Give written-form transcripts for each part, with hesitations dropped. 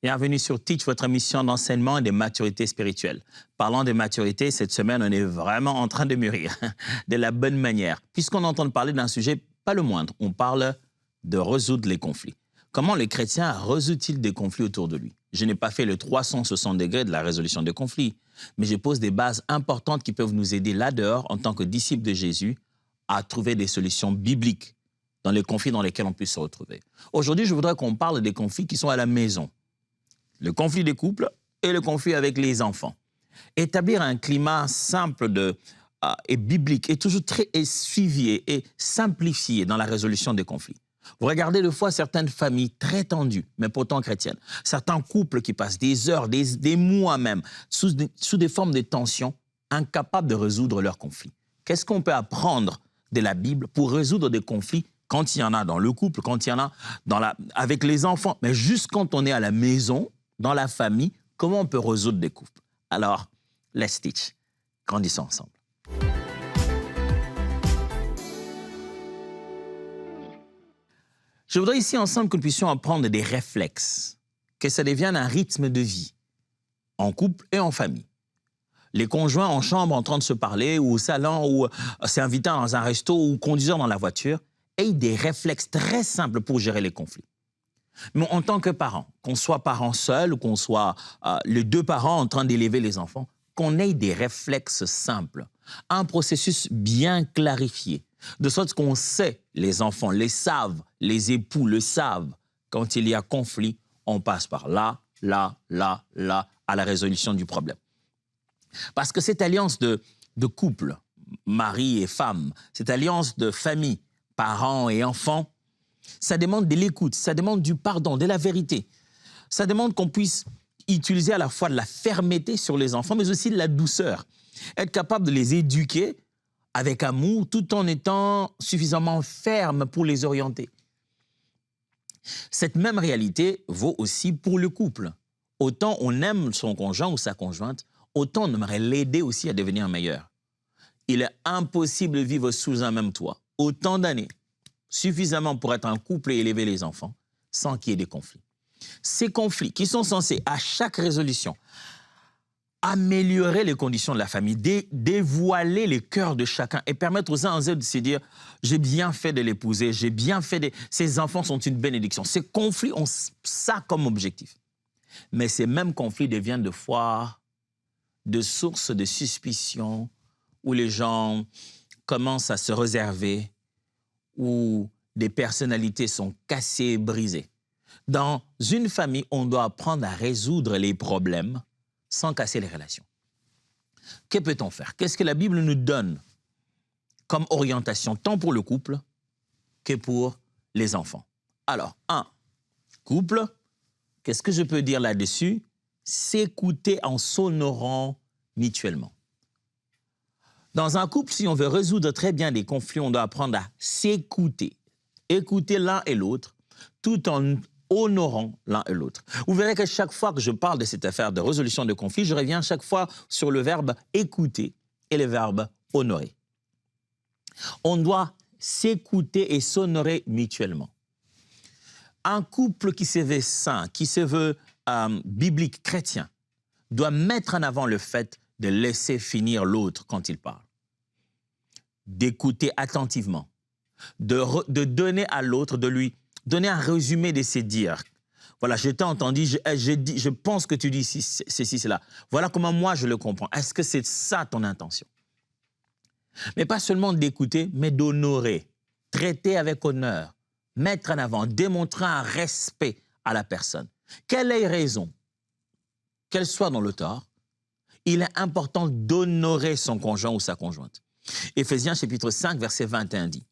Bienvenue sur Teach, votre émission d'enseignement et de maturité spirituelle. Parlant de maturité, cette semaine, on est vraiment en train de mûrir de la bonne manière, puisqu'on entend parler d'un sujet pas le moindre. On parle de résoudre les conflits. Comment le chrétien résout-il des conflits autour de lui? Je n'ai pas fait le 360 degrés de la résolution des conflits, mais je pose des bases importantes qui peuvent nous aider là-dehors, en tant que disciples de Jésus, à trouver des solutions bibliques dans les conflits dans lesquels on puisse se retrouver. Aujourd'hui, je voudrais qu'on parle des conflits qui sont à la maison. Le conflit des couples et le conflit avec les enfants. Établir un climat simple et biblique est toujours très suivi et simplifié dans la résolution des conflits. Vous regardez des fois certaines familles très tendues, mais pourtant chrétiennes. Certains couples qui passent des heures, des mois même, sous des formes de tension, incapables de résoudre leurs conflits. Qu'est-ce qu'on peut apprendre de la Bible pour résoudre des conflits quand il y en a dans le couple, quand il y en a avec les enfants, mais juste quand on est à la maison, dans la famille, comment on peut résoudre des couples? Alors, let's teach. Grandissons ensemble. Je voudrais ici ensemble que nous puissions apprendre des réflexes, que ça devienne un rythme de vie, en couple et en famille. Les conjoints en chambre en train de se parler, ou au salon, ou s'invitant dans un resto, ou conduisant dans la voiture, aient des réflexes très simples pour gérer les conflits. Mais en tant que parents, qu'on soit parents seuls ou qu'on soit les deux parents en train d'élever les enfants, qu'on ait des réflexes simples, un processus bien clarifié, de sorte qu'on sait, les enfants le savent, les époux le savent, quand il y a conflit, on passe par là, à la résolution du problème. Parce que cette alliance de couple, mari et femme, cette alliance de famille, parents et enfants, ça demande de l'écoute, ça demande du pardon, de la vérité. Ça demande qu'on puisse utiliser à la fois de la fermeté sur les enfants, mais aussi de la douceur. Être capable de les éduquer avec amour, tout en étant suffisamment ferme pour les orienter. Cette même réalité vaut aussi pour le couple. Autant on aime son conjoint ou sa conjointe, autant on aimerait l'aider aussi à devenir meilleur. Il est impossible de vivre sous un même toit autant d'années, suffisamment pour être un couple et élever les enfants, sans qu'il y ait des conflits. Ces conflits qui sont censés, à chaque résolution, améliorer les conditions de la famille, dévoiler les cœurs de chacun et permettre aux uns aux autres de se dire « j'ai bien fait de l'épouser, j'ai bien fait ces enfants sont une bénédiction ». Ces conflits ont ça comme objectif. Mais ces mêmes conflits deviennent de fois de sources de suspicion où les gens commencent à se réserver, où des personnalités sont cassées et brisées. Dans une famille, on doit apprendre à résoudre les problèmes sans casser les relations. Que peut-on faire? Qu'est-ce que la Bible nous donne comme orientation, tant pour le couple que pour les enfants? Alors, couple, qu'est-ce que je peux dire là-dessus? S'écouter en s'honorant mutuellement. Dans un couple, si on veut résoudre très bien des conflits, on doit apprendre à s'écouter. Écouter l'un et l'autre, tout en honorant l'un et l'autre. Vous verrez que chaque fois que je parle de cette affaire de résolution de conflits, je reviens chaque fois sur le verbe écouter et le verbe honorer. On doit s'écouter et s'honorer mutuellement. Un couple qui se veut saint, qui se veut biblique, chrétien, doit mettre en avant le fait de laisser finir l'autre quand il parle. D'écouter attentivement, de donner à l'autre, de lui donner un résumé de ses dires. Voilà, je t'ai entendu, je pense que tu dis ceci, cela. Voilà comment moi je le comprends. Est-ce que c'est ça ton intention? Mais pas seulement d'écouter, mais d'honorer, traiter avec honneur, mettre en avant, démontrer un respect à la personne. Quelle est la raison? Qu'elle soit dans le tort, il est important d'honorer son conjoint ou sa conjointe. Éphésiens chapitre 5, verset 21 dit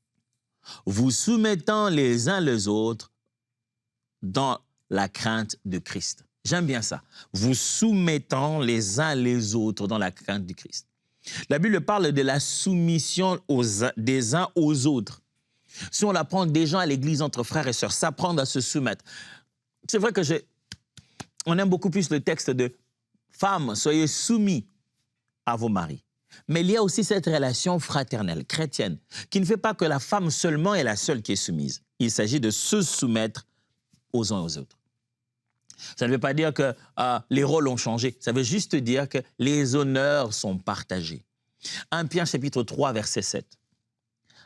« Vous soumettant les uns les autres dans la crainte de Christ. » J'aime bien ça. Vous soumettant les uns les autres dans la crainte de Christ. La Bible parle de la soumission des uns aux autres. Si on apprend des gens à l'église entre frères et sœurs, s'apprendre à se soumettre. C'est vrai que on aime beaucoup plus le texte de « Femmes, soyez soumis à vos maris ». Mais il y a aussi cette relation fraternelle, chrétienne, qui ne fait pas que la femme seulement est la seule qui est soumise. Il s'agit de se soumettre aux uns aux autres. Ça ne veut pas dire que les rôles ont changé. Ça veut juste dire que les honneurs sont partagés. 1 Pierre chapitre 3, verset 7.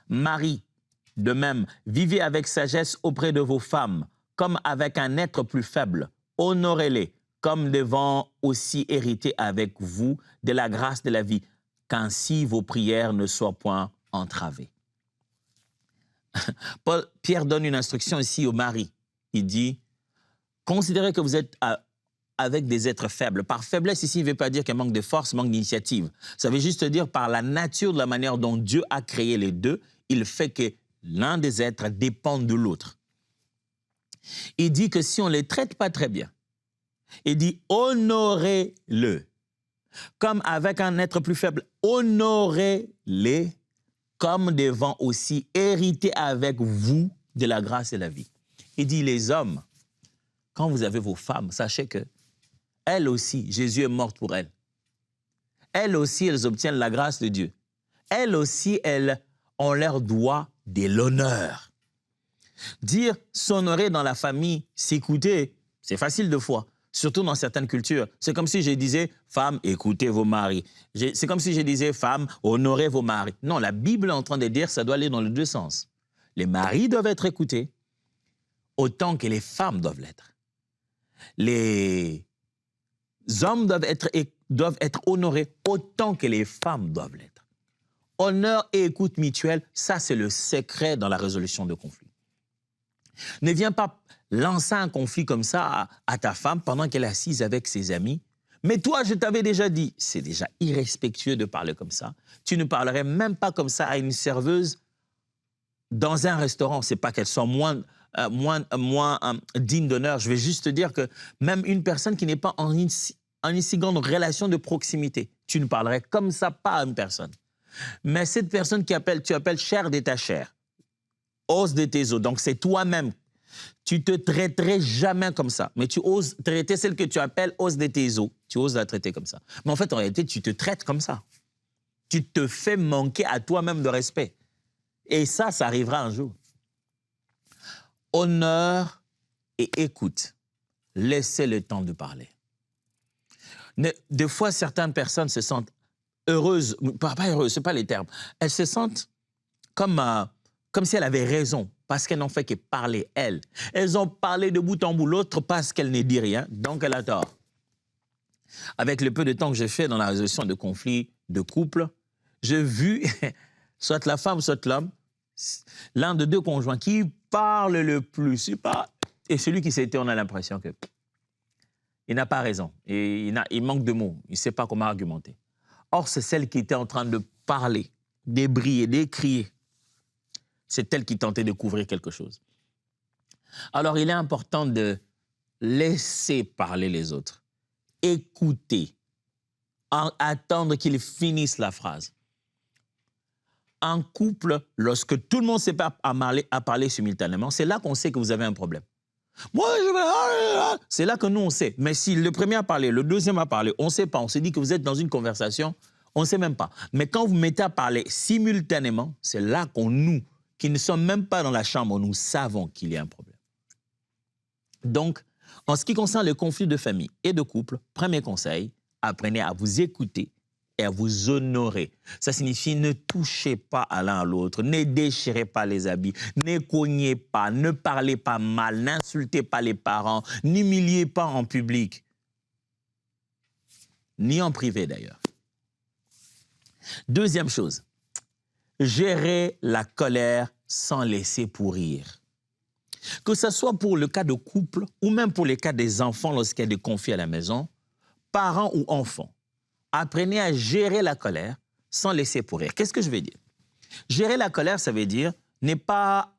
Marie, de même, vivez avec sagesse auprès de vos femmes, comme avec un être plus faible. Honorez-les, comme devant aussi hériter avec vous de la grâce de la vie, qu'ainsi vos prières ne soient point entravées. Pierre donne une instruction ici au mari. Il dit, considérez que vous êtes avec des êtres faibles. Par faiblesse, ici, il ne veut pas dire qu'il manque de force, manque d'initiative. Ça veut juste dire par la nature de la manière dont Dieu a créé les deux, il fait que l'un des êtres dépend de l'autre. Il dit que si on ne les traite pas très bien, il dit honorez-le. Comme avec un être plus faible, honorez-les comme devant aussi hériter avec vous de la grâce et la vie. Il dit les hommes, quand vous avez vos femmes, sachez que elles aussi, Jésus est mort pour elles. Elles aussi, elles obtiennent la grâce de Dieu. Elles aussi, on leur doit de l'honneur. Dire s'honorer dans la famille, s'écouter, c'est facile de fois, surtout dans certaines cultures. C'est comme si je disais, femmes, écoutez vos maris. C'est comme si je disais, femmes, honorez vos maris. Non, la Bible est en train de dire, ça doit aller dans les deux sens. Les maris doivent être écoutés autant que les femmes doivent l'être. Les hommes doivent être honorés autant que les femmes doivent l'être. Honneur et écoute mutuelle, ça c'est le secret dans la résolution de conflits. Ne viens pas lancer un conflit comme ça à ta femme pendant qu'elle est assise avec ses amis. Mais toi, je t'avais déjà dit, c'est déjà irrespectueux de parler comme ça. Tu ne parlerais même pas comme ça à une serveuse dans un restaurant. Ce n'est pas qu'elle soit moins digne d'honneur. Je vais juste te dire que même une personne qui n'est pas en une si grande relation de proximité, tu ne parlerais comme ça pas à une personne. Mais cette personne tu appelles chair de ta chair, os de tes os, donc c'est toi-même. Tu te traiterais jamais comme ça, mais tu oses traiter celle que tu appelles os de tes os. Tu oses la traiter comme ça. Mais en fait, en réalité, tu te traites comme ça. Tu te fais manquer à toi-même de respect. Et ça arrivera un jour. Honneur et écoute. Laissez le temps de parler. Des fois, certaines personnes se sentent heureuses, pas heureuses, ce n'est pas les termes. Elles se sentent comme si elles avaient raison, parce qu'elles n'ont fait que parler, elles. Elles ont parlé de bout en bout, l'autre parce qu'elle ne dit rien, donc elle a tort. Avec le peu de temps que j'ai fait dans la résolution de conflits de couple, j'ai vu, soit la femme, soit l'homme, l'un de deux conjoints qui parle le plus, et celui qui s'est été, on a l'impression que il n'a pas raison, et il manque de mots, il ne sait pas comment argumenter. Or, c'est celle qui était en train de parler, d'ébriller, d'écrier. C'est elle qui tentait de couvrir quelque chose. Alors, il est important de laisser parler les autres, écouter, attendre qu'ils finissent la phrase. En couple, lorsque tout le monde ne sait pas à parler simultanément, c'est là qu'on sait que vous avez un problème. Moi, c'est là que nous, on sait. Mais si le premier a parlé, le deuxième a parlé, on ne sait pas. On se dit que vous êtes dans une conversation, on ne sait même pas. Mais quand vous mettez à parler simultanément, c'est là nous, qui ne sommes même pas dans la chambre, nous savons qu'il y a un problème. Donc, en ce qui concerne le conflit de famille et de couple, premier conseil, apprenez à vous écouter et à vous honorer. Ça signifie ne touchez pas à l'un à l'autre, ne déchirez pas les habits, ne cognez pas, ne parlez pas mal, n'insultez pas les parents, n'humiliez pas en public, ni en privé d'ailleurs. Deuxième chose, gérez la colère sans laisser pourrir. Que ce soit pour le cas de couple ou même pour les cas des enfants lorsqu'il y a des conflits à la maison, parents ou enfants, apprenez à gérer la colère sans laisser pourrir. Qu'est-ce que je veux dire? Gérer la colère, ça veut dire ne pas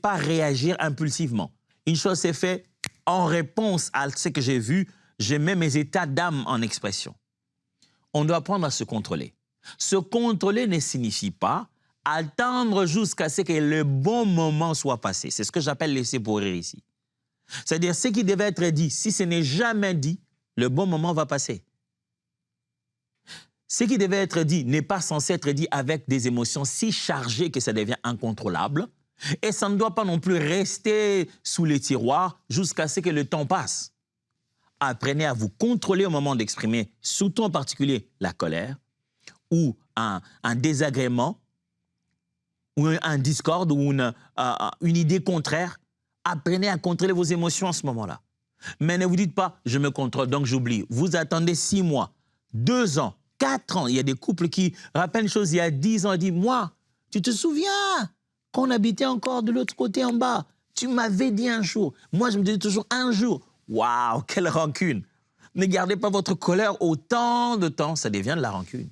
réagir impulsivement. Une chose s'est faite en réponse à ce que j'ai vu, je mets mes états d'âme en expression. On doit apprendre à se contrôler. Se contrôler ne signifie pas attendre jusqu'à ce que le bon moment soit passé. C'est ce que j'appelle laisser pourrir ici. C'est-à-dire ce qui devait être dit, si ce n'est jamais dit, le bon moment va passer. Ce qui devait être dit n'est pas censé être dit avec des émotions si chargées que ça devient incontrôlable. Et ça ne doit pas non plus rester sous les tiroirs jusqu'à ce que le temps passe. apprenez à vous contrôler au moment d'exprimer, surtout en particulier la colère, ou un désagrément, ou un discorde, ou une idée contraire. Apprenez à contrôler vos émotions à ce moment-là. Mais ne vous dites pas, je me contrôle, donc j'oublie. Vous attendez 6 mois, 2 ans, 4 ans. Il y a des couples qui rappellent une chose il y a 10 ans. Ils disent, moi, tu te souviens qu'on habitait encore de l'autre côté en bas? Tu m'avais dit un jour. Moi, je me disais toujours un jour. Waouh, quelle rancune. Ne gardez pas votre colère autant de temps, ça devient de la rancune.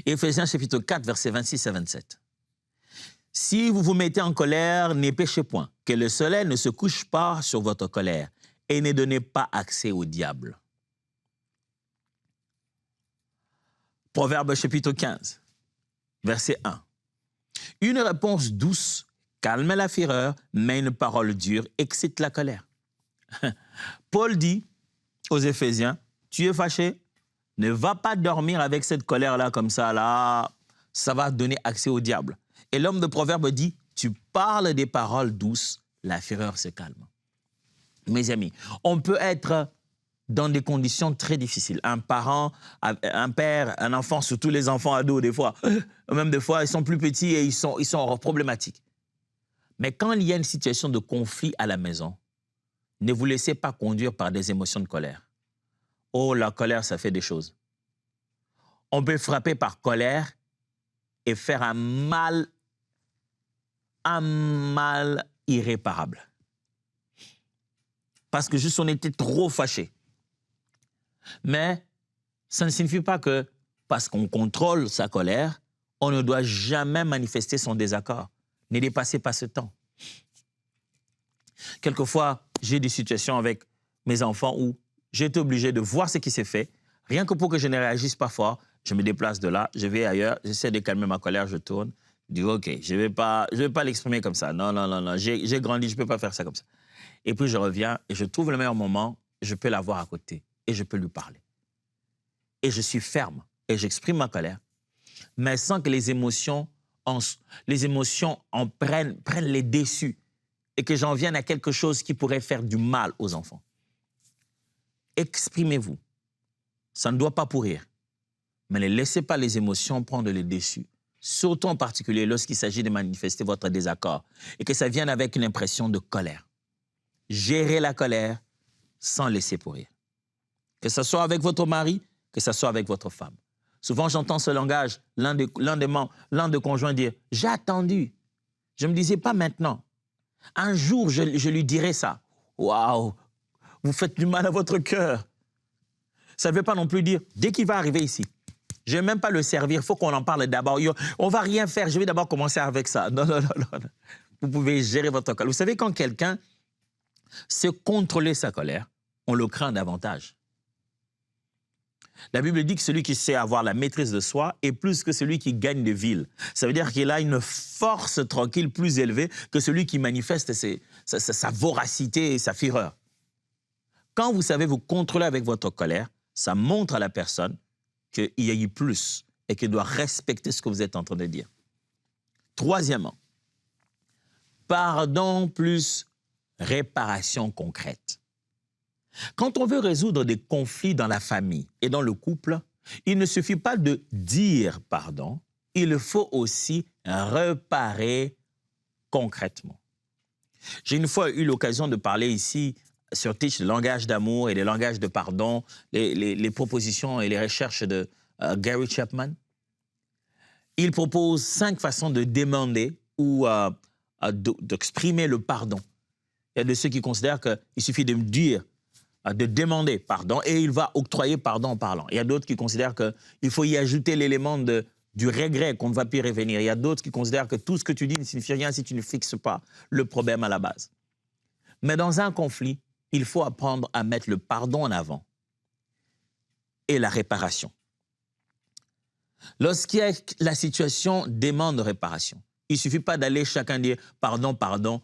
Éphésiens chapitre 4, versets 26 à 27. Si vous vous mettez en colère, n'y péchez point, que le soleil ne se couche pas sur votre colère et ne donnez pas accès au diable. Proverbe chapitre 15, verset 1. Une réponse douce calme la fureur, mais une parole dure excite la colère. Paul dit aux Éphésiens, tu es fâché, ne va pas dormir avec cette colère-là comme ça, là, ça va donner accès au diable. Et l'homme de Proverbe dit, tu parles des paroles douces, la fureur se calme. Mes amis, on peut être dans des conditions très difficiles. Un parent, un père, un enfant, surtout les enfants ados des fois, même des fois ils sont plus petits et ils sont problématiques. Mais quand il y a une situation de conflit à la maison, ne vous laissez pas conduire par des émotions de colère. Oh, la colère, ça fait des choses. On peut frapper par colère et faire un mal irréparable. Parce que juste on était trop fâchés. Mais ça ne signifie pas que parce qu'on contrôle sa colère, on ne doit jamais manifester son désaccord. Ne dépassez pas ce temps. Quelquefois, j'ai des situations avec mes enfants où j'ai été obligé de voir ce qui s'est fait. Rien que pour que je ne réagisse pas fort, je me déplace de là, je vais ailleurs, j'essaie de calmer ma colère, je tourne. Je dis, OK, je vais pas l'exprimer comme ça. Non, j'ai grandi, je ne peux pas faire ça comme ça. Et puis je reviens et je trouve le meilleur moment, je peux l'avoir à côté et je peux lui parler. Et je suis ferme et j'exprime ma colère, mais sans que les émotions en prennent les dessus et que j'en vienne à quelque chose qui pourrait faire du mal aux enfants. Exprimez-vous. Ça ne doit pas pourrir. Mais ne laissez pas les émotions prendre le dessus. Surtout en particulier lorsqu'il s'agit de manifester votre désaccord et que ça vienne avec une impression de colère. Gérez la colère sans laisser pourrir. Que ce soit avec votre mari, que ce soit avec votre femme. Souvent, j'entends ce langage, l'un des conjoints dire « j'ai attendu ». Je ne me disais pas maintenant. Un jour, je lui dirai ça. Waouh, vous faites du mal à votre cœur. Ça ne veut pas non plus dire, dès qu'il va arriver ici, je ne vais même pas le servir, il faut qu'on en parle d'abord. On ne va rien faire, je vais d'abord commencer avec ça. Non. Vous pouvez gérer votre colère. Vous savez, quand quelqu'un sait contrôler sa colère, on le craint davantage. La Bible dit que celui qui sait avoir la maîtrise de soi est plus que celui qui gagne des villes. Ça veut dire qu'il a une force tranquille plus élevée que celui qui manifeste sa voracité et sa fureur. Quand vous savez vous contrôler avec votre colère, ça montre à la personne qu'il y a eu plus et qu'il doit respecter ce que vous êtes en train de dire. Troisièmement, pardon plus réparation concrète. Quand on veut résoudre des conflits dans la famille et dans le couple, il ne suffit pas de dire pardon, il faut aussi réparer concrètement. J'ai une fois eu l'occasion de parler ici sur Teach, le langage d'amour et le langage de pardon, les propositions et les recherches de Gary Chapman. Il propose 5 façons de demander ou d'exprimer le pardon. Il y a de ceux qui considèrent qu'il suffit de me dire, de demander pardon et il va octroyer pardon en parlant. Il y a d'autres qui considèrent qu'il faut y ajouter l'élément du regret qu'on ne va plus revenir. Il y a d'autres qui considèrent que tout ce que tu dis ne signifie rien si tu ne fixes pas le problème à la base. Mais dans un conflit, il faut apprendre à mettre le pardon en avant et la réparation. La situation demande réparation, il ne suffit pas d'aller chacun dire pardon, pardon,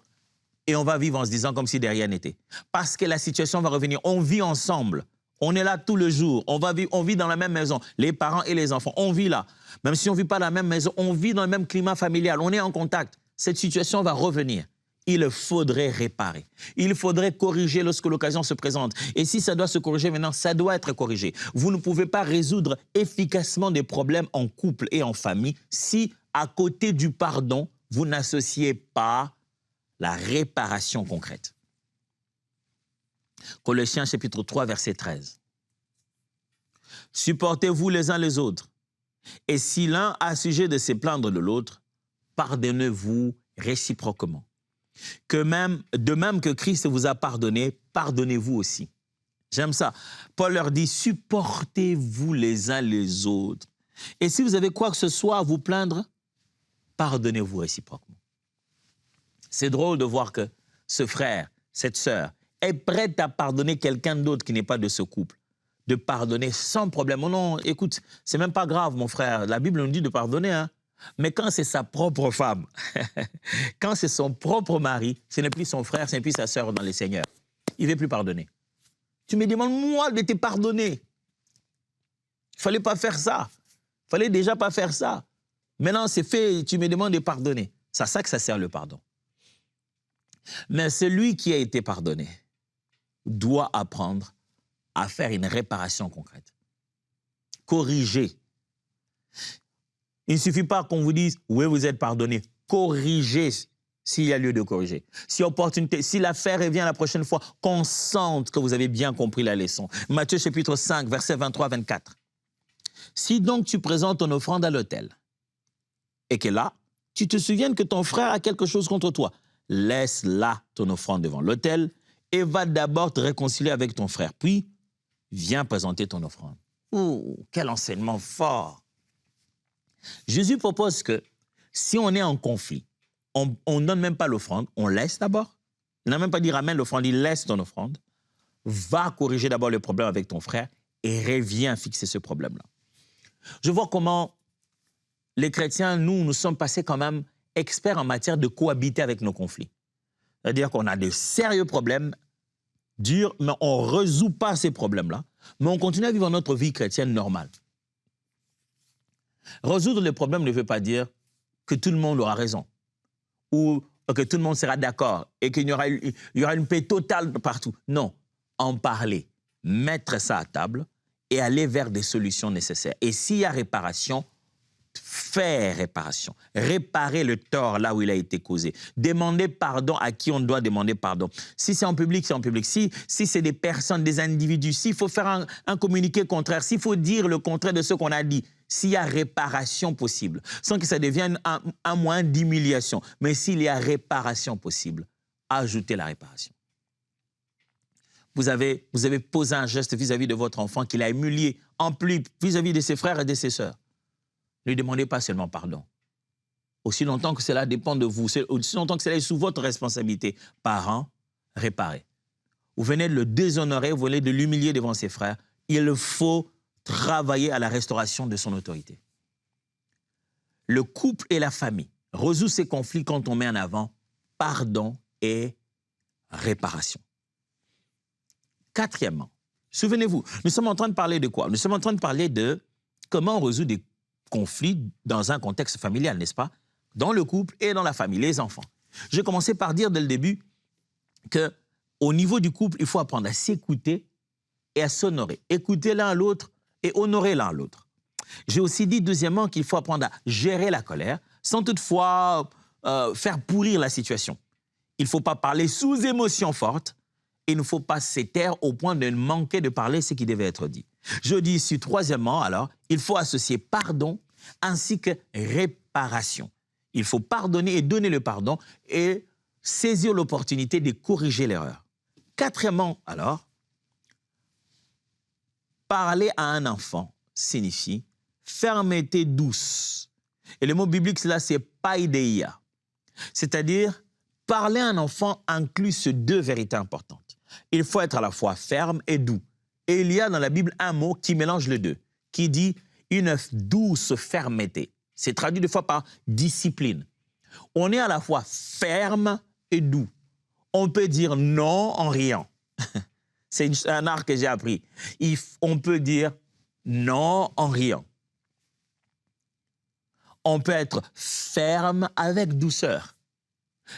et on va vivre en se disant comme si de rien n'était. Parce que la situation va revenir. On vit ensemble. On est là tout le jour. On vit dans la même maison. Les parents et les enfants, on vit là. Même si on ne vit pas dans la même maison, on vit dans le même climat familial. On est en contact. Cette situation va revenir. il faudrait réparer. Il faudrait corriger lorsque l'occasion se présente. Et si ça doit se corriger maintenant, ça doit être corrigé. Vous ne pouvez pas résoudre efficacement des problèmes en couple et en famille si, à côté du pardon, vous n'associez pas la réparation concrète. Colossiens chapitre 3, verset 13. Supportez-vous les uns les autres. Et si l'un a sujet de se plaindre de l'autre, pardonnez-vous réciproquement. De même que Christ vous a pardonné, pardonnez-vous aussi. J'aime ça. Paul leur dit, supportez-vous les uns les autres. Et si vous avez quoi que ce soit à vous plaindre, pardonnez-vous réciproquement. C'est drôle de voir que ce frère, cette sœur, est prête à pardonner quelqu'un d'autre qui n'est pas de ce couple. De pardonner sans problème. Oh non, écoute, c'est même pas grave, mon frère. La Bible nous dit de pardonner, hein. Mais quand c'est sa propre femme, quand c'est son propre mari, ce n'est plus son frère, ce n'est plus sa sœur dans le Seigneur. Il ne veut plus pardonner. Tu me demandes, moi, de te pardonner. Il ne fallait pas faire ça. Il ne fallait déjà pas faire ça. Maintenant, c'est fait, tu me demandes de pardonner. C'est à ça que ça sert le pardon. Mais celui qui a été pardonné doit apprendre à faire une réparation concrète. Corriger. Il ne suffit pas qu'on vous dise « oui, vous êtes pardonné ». Corrigez s'il y a lieu de corriger. Si l'affaire revient la prochaine fois, qu'on sente que vous avez bien compris la leçon. Matthieu chapitre 5, versets 23-24. Si donc tu présentes ton offrande à l'autel et que là, tu te souviennes que ton frère a quelque chose contre toi, laisse là ton offrande devant l'autel et va d'abord te réconcilier avec ton frère. Puis, viens présenter ton offrande. Oh, quel enseignement fort! Jésus propose que si on est en conflit, on ne donne même pas l'offrande, on laisse d'abord. Il n'a même pas dit ramène l'offrande, il laisse ton offrande. Va corriger d'abord le problème avec ton frère et reviens fixer ce problème-là. Je vois comment les chrétiens, nous sommes passés quand même experts en matière de cohabiter avec nos conflits. C'est-à-dire qu'on a de sérieux problèmes durs, mais on ne résout pas ces problèmes-là, mais on continue à vivre notre vie chrétienne normale. Résoudre les problèmes ne veut pas dire que tout le monde aura raison ou que tout le monde sera d'accord et qu'il y aura une paix totale partout. Non, en parler, mettre ça à table et aller vers des solutions nécessaires. Et s'il y a réparation, faire réparation, réparer le tort là où il a été causé, demander pardon à qui on doit demander pardon. Si c'est en public, c'est en public. Si c'est des personnes, des individus, s'il faut faire un communiqué contraire, s'il faut dire le contraire de ce qu'on a dit, s'il y a réparation possible, sans que ça devienne un moyen d'humiliation, mais s'il y a réparation possible, ajoutez la réparation. Vous avez posé un geste vis-à-vis de votre enfant qui l'a humilié, en plus vis-à-vis de ses frères et de ses sœurs. Ne demandez pas seulement pardon. Aussi longtemps que cela dépend de vous, aussi longtemps que cela est sous votre responsabilité, parents, réparez. Vous venez de le déshonorer, vous venez de l'humilier devant ses frères. Il faut travailler à la restauration de son autorité. Le couple et la famille résout ces conflits quand on met en avant pardon et réparation. Quatrièmement, souvenez-vous, nous sommes en train de parler de quoi? Nous sommes en train de parler de comment on résout des conflit dans un contexte familial, n'est-ce pas? Dans le couple et dans la famille, les enfants. J'ai commencé par dire dès le début qu'au niveau du couple, il faut apprendre à s'écouter et à s'honorer. Écouter l'un à l'autre et honorer l'un à l'autre. J'ai aussi dit, deuxièmement, qu'il faut apprendre à gérer la colère sans toutefois faire pourrir la situation. Il ne faut pas parler sous émotion forte. Il ne faut pas se taire au point de manquer de parler ce qui devait être dit. Je dis ici, troisièmement, alors, il faut associer pardon ainsi que réparation. Il faut pardonner et donner le pardon et saisir l'opportunité de corriger l'erreur. Quatrièmement, alors, parler à un enfant signifie fermeté douce. Et le mot biblique, là, c'est paideia. C'est-à-dire, parler à un enfant inclut ces deux vérités importantes. Il faut être à la fois ferme et doux. Et il y a dans la Bible un mot qui mélange les deux, qui dit une douce fermeté. C'est traduit des fois par discipline. On est à la fois ferme et doux. On peut dire non en riant. C'est un art que j'ai appris. On peut dire non en riant. On peut être ferme avec douceur.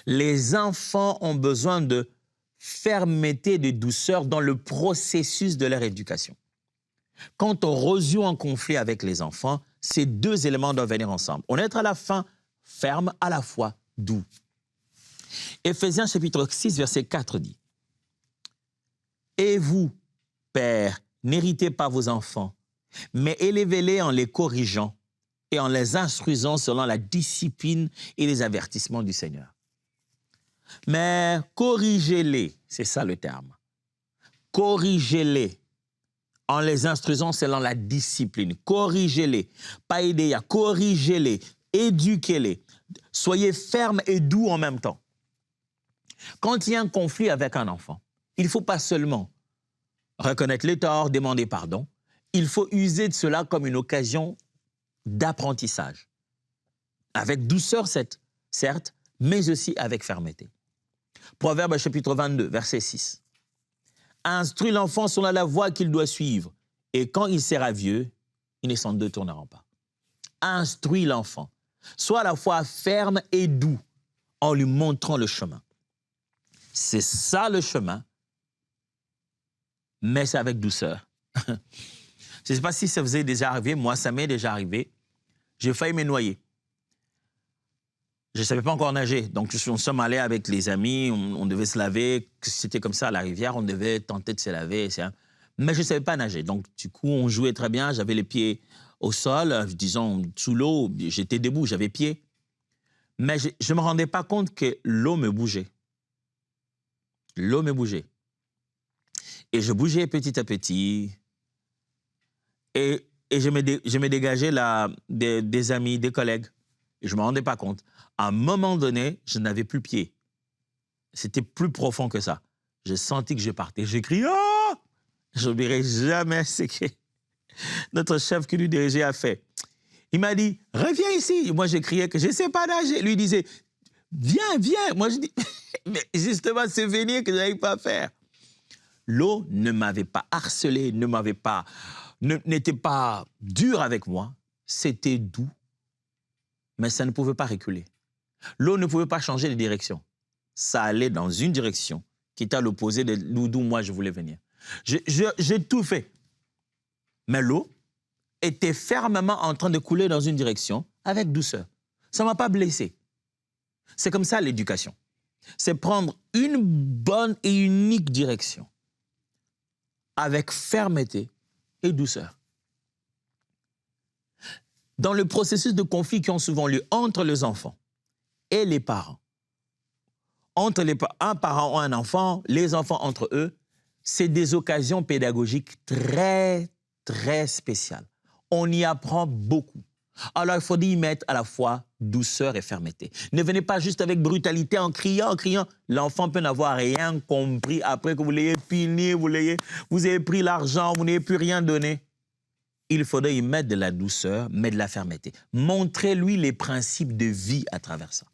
Les enfants ont besoin de fermeté, de douceur dans le processus de leur éducation. Quand on résout un conflit avec les enfants, ces deux éléments doivent venir ensemble. On est à la fin ferme, à la fois doux. Éphésiens chapitre 6, verset 4 dit « Et vous, pères, n'héritez pas vos enfants, mais élevez-les en les corrigeant et en les instruisant selon la discipline et les avertissements du Seigneur. » Mais corrigez-les, c'est ça le terme. Corrigez-les en les instruisant selon la discipline. Corrigez-les, pas aider, corrigez-les, éduquez-les. Soyez fermes et doux en même temps. Quand il y a un conflit avec un enfant, il ne faut pas seulement reconnaître les torts, demander pardon. Il faut user de cela comme une occasion d'apprentissage. Avec douceur, certes, mais aussi avec fermeté. Proverbe chapitre 22, verset 6. Instruis l'enfant selon la voie qu'il doit suivre, et quand il sera vieux, il ne s'en détournera pas. Instruis l'enfant. Sois à la fois ferme et doux en lui montrant le chemin. C'est ça le chemin, mais c'est avec douceur. Je ne sais pas si ça vous est déjà arrivé, moi ça m'est déjà arrivé. J'ai failli me noyer. Je ne savais pas encore nager, donc nous sommes allés avec les amis, on devait se laver, c'était comme ça à la rivière, on devait tenter de se laver, mais je ne savais pas nager. Donc du coup, on jouait très bien, j'avais les pieds au sol, disons sous l'eau, j'étais debout, j'avais pied. Mais je ne me rendais pas compte que l'eau me bougeait. L'eau me bougeait. Et je bougeais petit à petit. Et je me dégageais là, des amis, des collègues. Et je ne me rendais pas compte. À un moment donné, je n'avais plus pied. C'était plus profond que ça. J'ai senti que je partais. J'ai crié « Oh !» Je n'oublierai jamais ce que notre chef qui nous dirigeait a fait. Il m'a dit « Reviens ici !» Moi, j'ai crié que je ne sais pas nager. Lui disait « Viens, viens !» Moi, je dis « Mais justement, c'est venir que je n'arrive pas à faire. » L'eau ne m'avait pas harcelé, n'était pas dure avec moi. C'était doux, mais ça ne pouvait pas reculer. L'eau ne pouvait pas changer de direction. Ça allait dans une direction qui était à l'opposé d'où moi je voulais venir. J'ai tout fait. Mais l'eau était fermement en train de couler dans une direction avec douceur. Ça ne m'a pas blessé. C'est comme ça l'éducation. C'est prendre une bonne et unique direction avec fermeté et douceur. Dans le processus de conflit qui ont souvent lieu entre les enfants et les parents, entre un parent ou un enfant, les enfants entre eux, c'est des occasions pédagogiques très, très spéciales. On y apprend beaucoup. Alors, il faut y mettre à la fois douceur et fermeté. Ne venez pas juste avec brutalité en criant. L'enfant peut n'avoir rien compris après que vous l'ayez puni, vous avez pris l'argent, vous n'avez plus rien donné. Il faudrait y mettre de la douceur, mais de la fermeté. Montrez-lui les principes de vie à travers ça.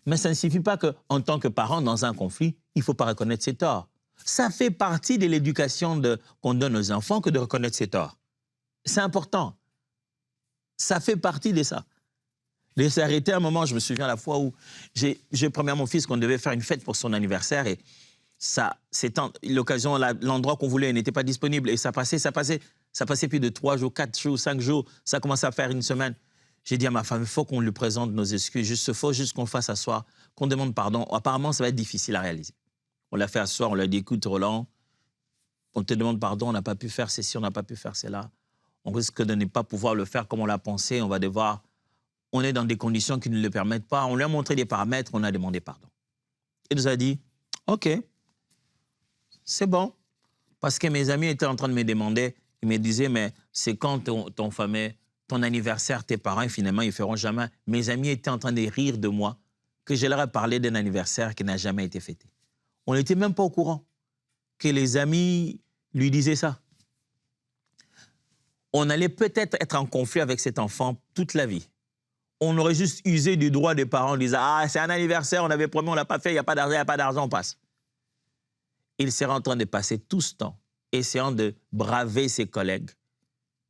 Mais ça ne suffit pas qu'en tant que parent, dans un conflit, il ne faut pas reconnaître ses torts. Ça fait partie de l'éducation qu'on donne aux enfants que de reconnaître ses torts. C'est important. Ça fait partie de ça. J'ai arrêté un moment, je me souviens la fois où j'ai promis à mon fils qu'on devait faire une fête pour son anniversaire et c'est l'occasion, l'endroit qu'on voulait n'était pas disponible et ça passait plus de 3 jours, 4 jours, 5 jours, ça commençait à faire une semaine. J'ai dit à ma femme, il faut qu'on lui présente nos excuses, il faut juste qu'on le fasse asseoir, qu'on demande pardon. Apparemment, ça va être difficile à réaliser. On l'a fait asseoir, on lui a dit, écoute Roland, on te demande pardon, on n'a pas pu faire ceci, on n'a pas pu faire cela. On risque de ne pas pouvoir le faire comme on l'a pensé, on est dans des conditions qui ne le permettent pas. On lui a montré des paramètres, on a demandé pardon. Il nous a dit, OK, c'est bon. Parce que mes amis étaient en train de me demander, ils me disaient, mais c'est quand ton anniversaire, tes parents, finalement, ils ne feront jamais. Mes amis étaient en train de rire de moi, que je leur ai parlé d'un anniversaire qui n'a jamais été fêté. On n'était même pas au courant que les amis lui disaient ça. On allait peut-être être en conflit avec cet enfant toute la vie. On aurait juste usé du droit des parents en disant « Ah, c'est un anniversaire, on avait promis, on ne l'a pas fait, il n'y a pas d'argent, on passe. » Il serait en train de passer tout ce temps, essayant de braver ses collègues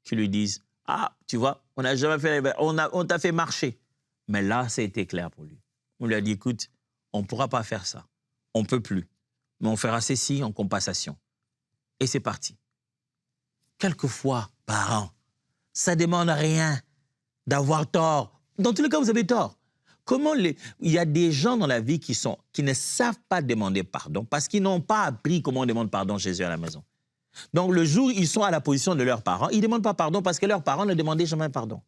qui lui disent « Ah, tu vois, on n'a jamais fait, on t'a fait marcher. Mais là, ça a été clair pour lui. On lui a dit, écoute, on ne pourra pas faire ça. On ne peut plus. Mais on fera ceci en compensation. Et c'est parti. Quelquefois, parents, ça ne demande rien d'avoir tort. Dans tous les cas, vous avez tort. Il y a des gens dans la vie qui ne savent pas demander pardon parce qu'ils n'ont pas appris comment on demande pardon chez eux à la maison. Donc, le jour où ils sont à la position de leurs parents, ils ne demandent pas pardon parce que leurs parents ne demandaient jamais pardon.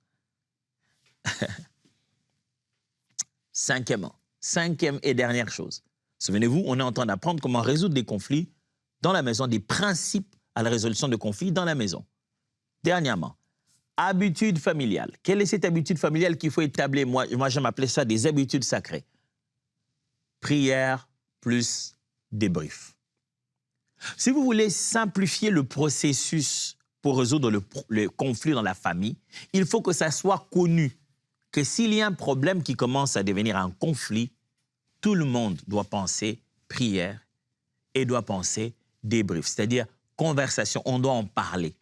Cinquième et dernière chose. Souvenez-vous, on est en train d'apprendre comment résoudre des conflits dans la maison, des principes à la résolution de conflits dans la maison. Dernièrement, habitude familiale. Quelle est cette habitude familiale qu'il faut établir? Moi j'aime appeler ça des habitudes sacrées. Prière plus débrief. Si vous voulez simplifier le processus pour résoudre le conflit dans la famille, il faut que ça soit connu que s'il y a un problème qui commence à devenir un conflit, tout le monde doit penser prière et doit penser débrief, c'est-à-dire conversation, on doit en parler.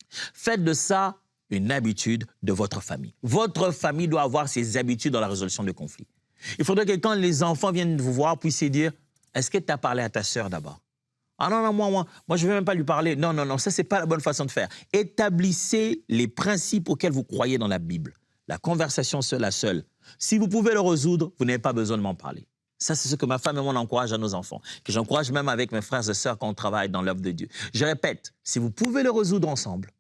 Faites de ça une habitude de votre famille. Votre famille doit avoir ses habitudes dans la résolution de conflits. Il faudrait que quand les enfants viennent vous voir, puissent dire « Est-ce que tu as parlé à ta sœur d'abord ?» « Ah non, moi, je ne vais même pas lui parler. Non, ça, ce n'est pas la bonne façon de faire. » Établissez les principes auxquels vous croyez dans la Bible. La conversation seule à seule. Si vous pouvez le résoudre, vous n'avez pas besoin de m'en parler. Ça, c'est ce que ma femme et moi, on encourage à nos enfants, que j'encourage même avec mes frères et sœurs quand on travaille dans l'œuvre de Dieu. Je répète, si vous pouvez le résoudre ensemble,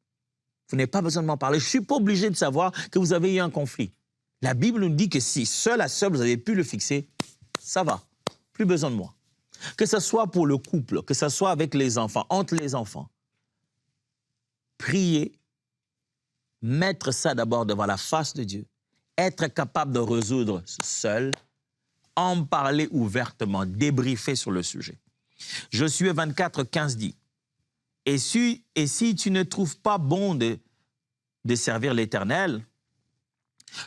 vous n'avez pas besoin de m'en parler. Je ne suis pas obligé de savoir que vous avez eu un conflit. La Bible nous dit que si seul à seul, vous avez pu le fixer, ça va. Plus besoin de moi. Que ce soit pour le couple, que ce soit avec les enfants, entre les enfants. Priez, mettre ça d'abord devant la face de Dieu, être capable de résoudre seul, en parler ouvertement, débriefer sur le sujet. Josué 24, 15 dit, « Et si tu ne trouves pas bon de servir l'Éternel,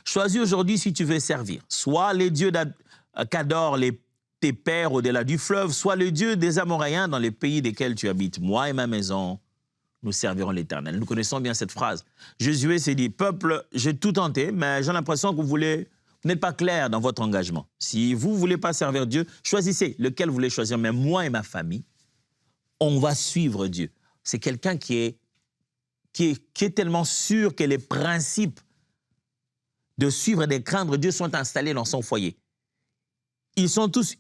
choisis aujourd'hui si tu veux servir, soit les dieux qu'adorent tes pères au-delà du fleuve, soit le Dieu des Amoréens dans les pays desquels tu habites. Moi et ma maison, nous servirons l'Éternel. » Nous connaissons bien cette phrase. Josué s'est dit, « Peuple, j'ai tout tenté, mais j'ai l'impression que vous n'êtes pas clair dans votre engagement. Si vous ne voulez pas servir Dieu, choisissez lequel vous voulez choisir. Mais moi et ma famille, on va suivre Dieu. » C'est quelqu'un qui est tellement sûr que les principes de suivre et de craindre Dieu sont installés dans son foyer. Ils sont tous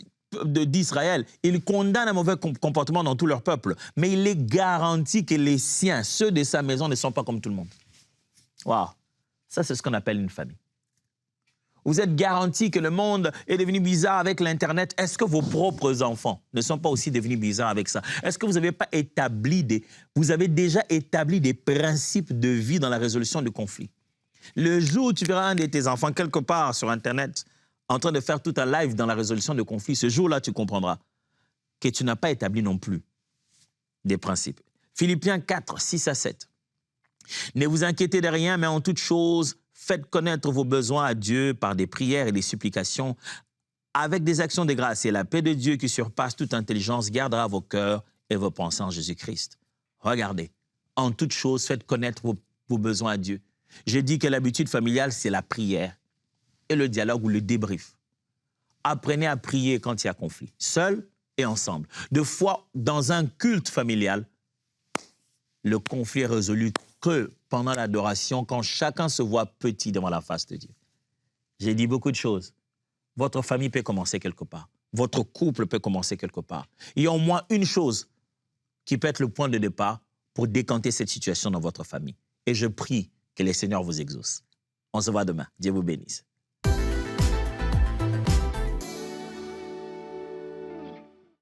d'Israël. Ils condamnent un mauvais comportement dans tout leur peuple, mais il est garanti que les siens, ceux de sa maison, ne sont pas comme tout le monde. Waouh! Ça, c'est ce qu'on appelle une famille. Vous êtes garanti que le monde est devenu bizarre avec l'Internet. Est-ce que vos propres enfants ne sont pas aussi devenus bizarres avec ça? Est-ce que vous n'avez pas déjà établi des principes de vie dans la résolution de conflits? Le jour où tu verras un de tes enfants quelque part sur Internet en train de faire tout un live dans la résolution de conflits, ce jour-là, tu comprendras que tu n'as pas établi non plus des principes. Philippiens 4, 6 à 7. « Ne vous inquiétez de rien, mais en toute chose, faites connaître vos besoins à Dieu par des prières et des supplications, avec des actions de grâce. Et la paix de Dieu qui surpasse toute intelligence gardera vos cœurs et vos pensées en Jésus-Christ. » Regardez, en toute chose, faites connaître vos besoins à Dieu. J'ai dit que l'habitude familiale, c'est la prière et le dialogue ou le débrief. Apprenez à prier quand il y a conflit, seul et ensemble. Des fois, dans un culte familial, le conflit est résolu que pendant l'adoration, quand chacun se voit petit devant la face de Dieu. J'ai dit beaucoup de choses. Votre famille peut commencer quelque part. Votre couple peut commencer quelque part. Il y a au moins une chose qui peut être le point de départ pour décanter cette situation dans votre famille. Et je prie que le Seigneur vous exauce. On se voit demain. Dieu vous bénisse.